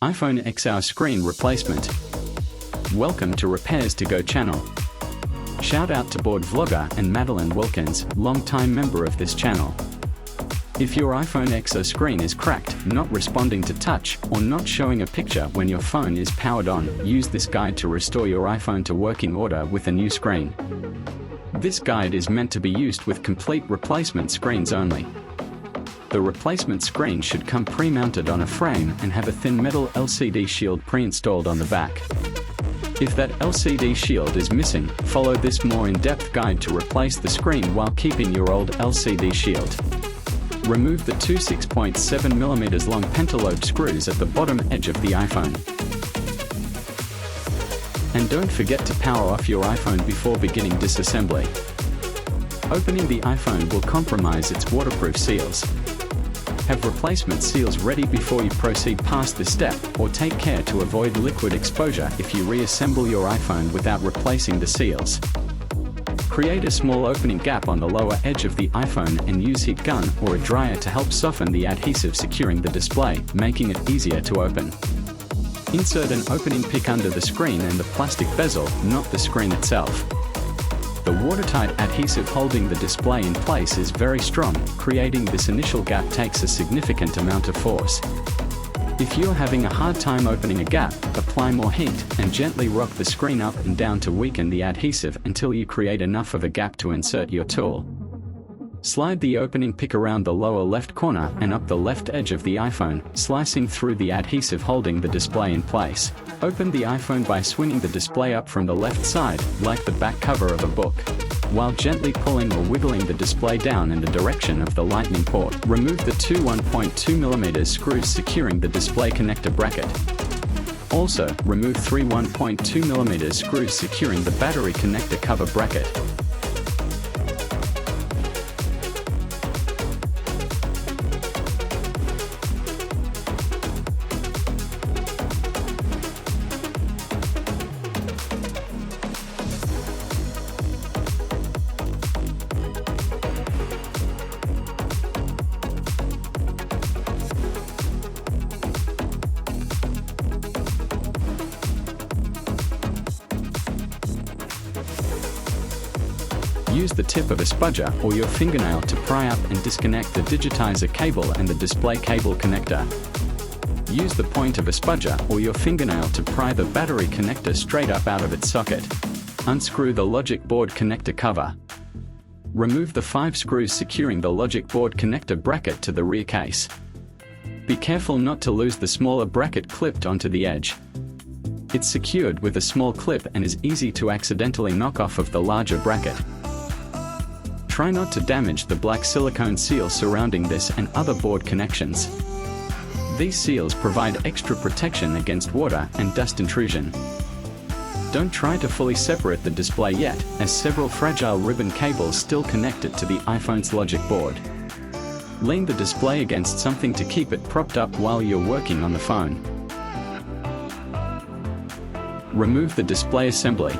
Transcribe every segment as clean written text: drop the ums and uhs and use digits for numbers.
iPhone XR screen replacement. Welcome to Repairs to Go channel. Shout out to board vlogger and Madeline Wilkins, long-time member of this channel. If your iPhone XR screen is cracked, not responding to touch, or not showing a picture when your phone is powered on, use this guide to restore your iPhone to working order with a new screen. This guide is meant to be used with complete replacement screens only. The replacement screen should come pre-mounted on a frame and have a thin metal LCD shield pre-installed on the back. If that LCD shield is missing, follow this more in-depth guide to replace the screen while keeping your old LCD shield. Remove the two 6.7mm long pentalobe screws at the bottom edge of the iPhone. And don't forget to power off your iPhone before beginning disassembly. Opening the iPhone will compromise its waterproof seals. Have replacement seals ready before you proceed past this step, or take care to avoid liquid exposure if you reassemble your iPhone without replacing the seals. Create a small opening gap on the lower edge of the iPhone and use heat gun or a dryer to help soften the adhesive securing the display, making it easier to open. Insert an opening pick under the screen and the plastic bezel, not the screen itself. The watertight adhesive holding the display in place is very strong. Creating this initial gap takes a significant amount of force. If you're having a hard time opening a gap, apply more heat and gently rock the screen up and down to weaken the adhesive until you create enough of a gap to insert your tool. Slide the opening pick around the lower left corner and up the left edge of the iPhone, slicing through the adhesive holding the display in place. Open the iPhone by swinging the display up from the left side, like the back cover of a book, while gently pulling or wiggling the display down in the direction of the lightning port. Remove the two 1.2mm screws securing the display connector bracket. Also, remove three 1.2mm screws securing the battery connector cover bracket. Use the tip of a spudger or your fingernail to pry up and disconnect the digitizer cable and the display cable connector. Use the point of a spudger or your fingernail to pry the battery connector straight up out of its socket. Unscrew the logic board connector cover. Remove the 5 screws securing the logic board connector bracket to the rear case. Be careful not to lose the smaller bracket clipped onto the edge. It's secured with a small clip and is easy to accidentally knock off of the larger bracket. Try not to damage the black silicone seal surrounding this and other board connections. These seals provide extra protection against water and dust intrusion. Don't try to fully separate the display yet, as several fragile ribbon cables still connect it to the iPhone's logic board. Lean the display against something to keep it propped up while you're working on the phone. Remove the display assembly.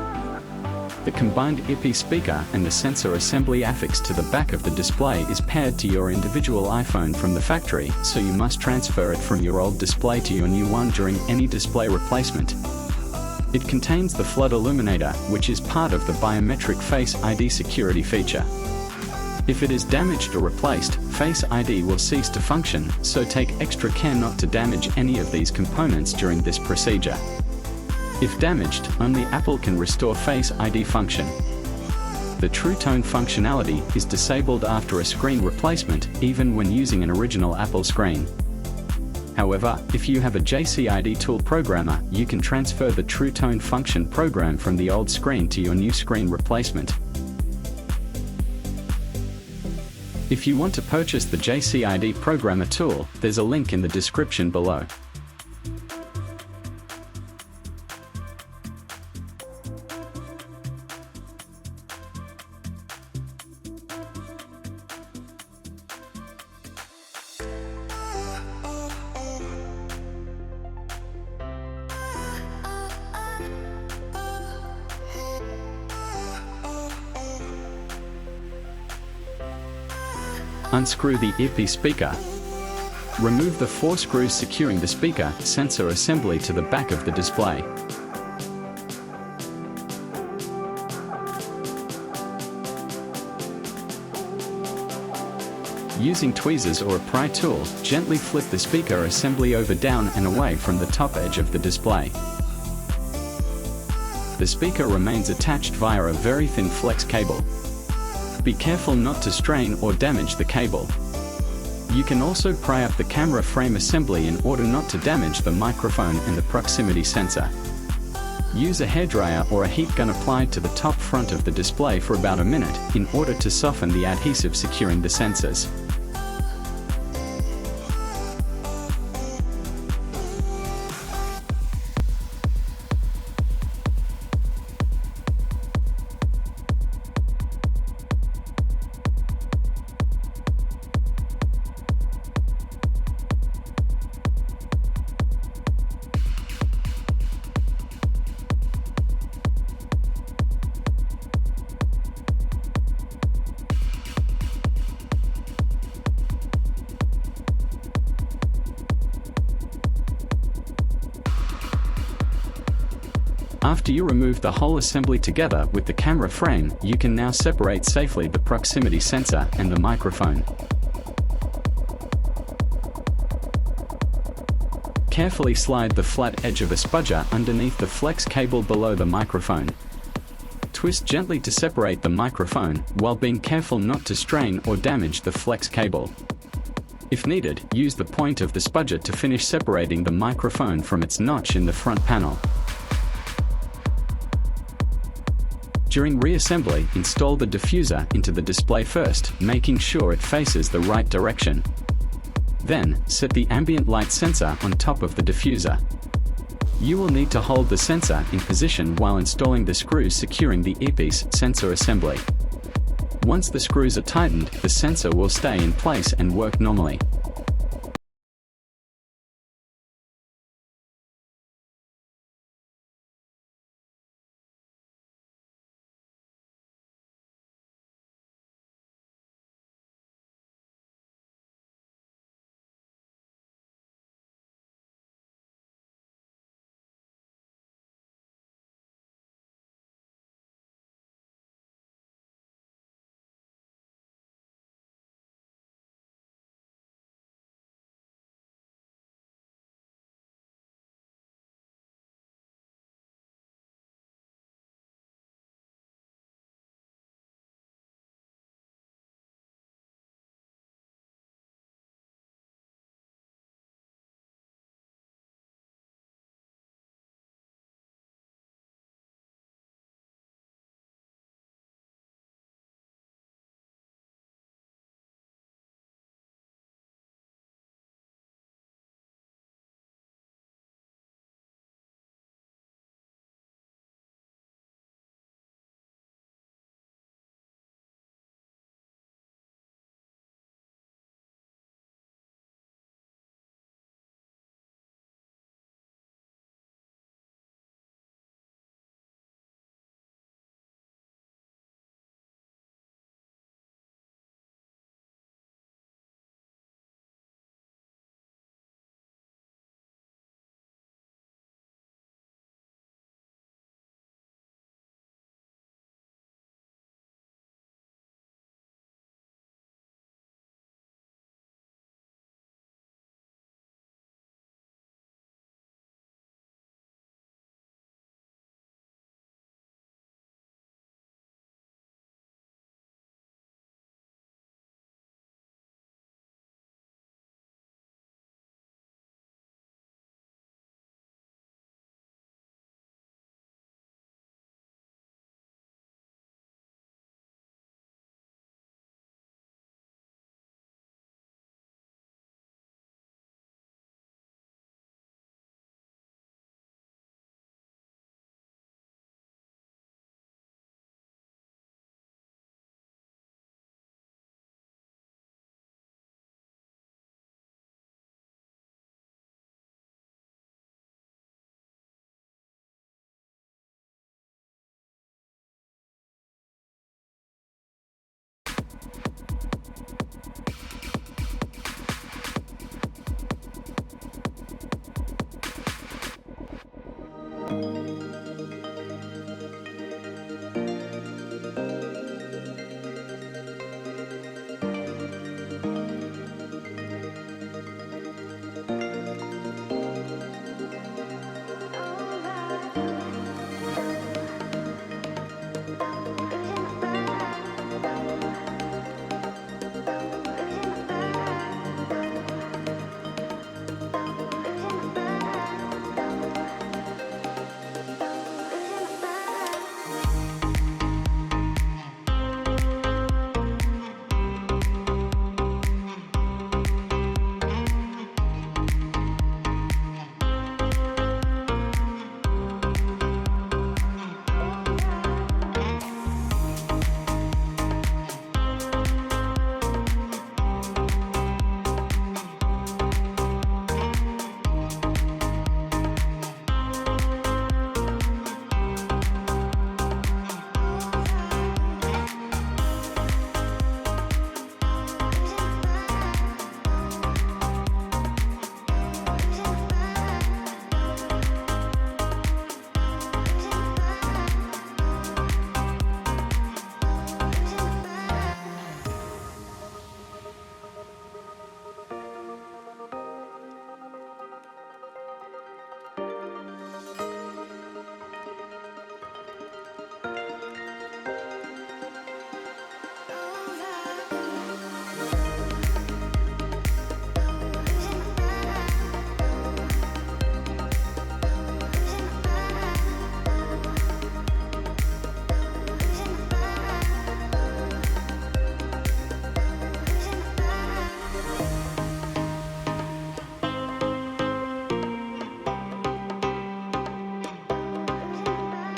The combined earpiece speaker and the sensor assembly affixed to the back of the display is paired to your individual iPhone from the factory, so you must transfer it from your old display to your new one during any display replacement. It contains the flood illuminator, which is part of the biometric Face ID security feature. If it is damaged or replaced, Face ID will cease to function, so take extra care not to damage any of these components during this procedure. If damaged, only Apple can restore Face ID function. The True Tone functionality is disabled after a screen replacement, even when using an original Apple screen. However, if you have a JCID tool programmer, you can transfer the True Tone function program from the old screen to your new screen replacement. If you want to purchase the JCID programmer tool, there's a link in the description below. Unscrew the earpiece speaker. Remove the 4 screws securing the speaker sensor assembly to the back of the display. Using tweezers or a pry tool, gently flip the speaker assembly over, down and away from the top edge of the display. The speaker remains attached via a very thin flex cable. Be careful not to strain or damage the cable. You can also pry up the camera frame assembly in order not to damage the microphone and the proximity sensor. Use a hairdryer or a heat gun applied to the top front of the display for about a minute in order to soften the adhesive securing the sensors. After you remove the whole assembly together with the camera frame, you can now separate safely the proximity sensor and the microphone. Carefully slide the flat edge of a spudger underneath the flex cable below the microphone. Twist gently to separate the microphone, while being careful not to strain or damage the flex cable. If needed, use the point of the spudger to finish separating the microphone from its notch in the front panel. During reassembly, install the diffuser into the display first, making sure it faces the right direction. Then, set the ambient light sensor on top of the diffuser. You will need to hold the sensor in position while installing the screws securing the earpiece sensor assembly. Once the screws are tightened, the sensor will stay in place and work normally.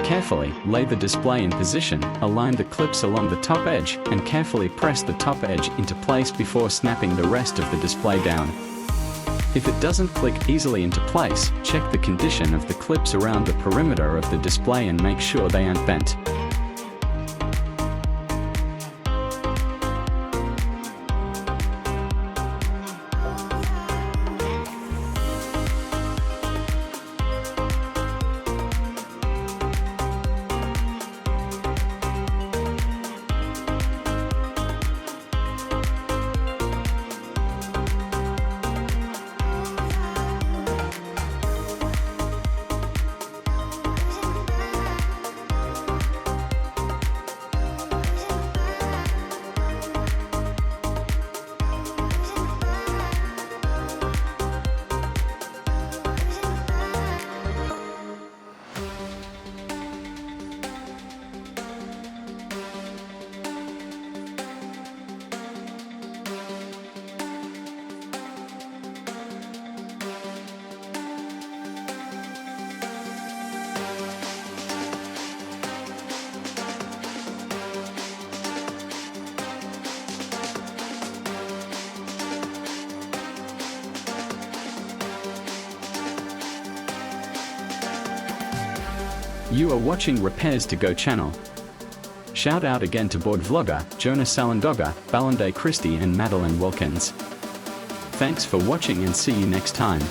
Carefully lay the display in position, align the clips along the top edge, and carefully press the top edge into place before snapping the rest of the display down. If it doesn't click easily into place, check the condition of the clips around the perimeter of the display and make sure they aren't bent. You are watching Repairs to Go channel. Shout out again to board vlogger, Jonah Salandoga, Balande Christie and Madeline Wilkins. Thanks for watching and see you next time.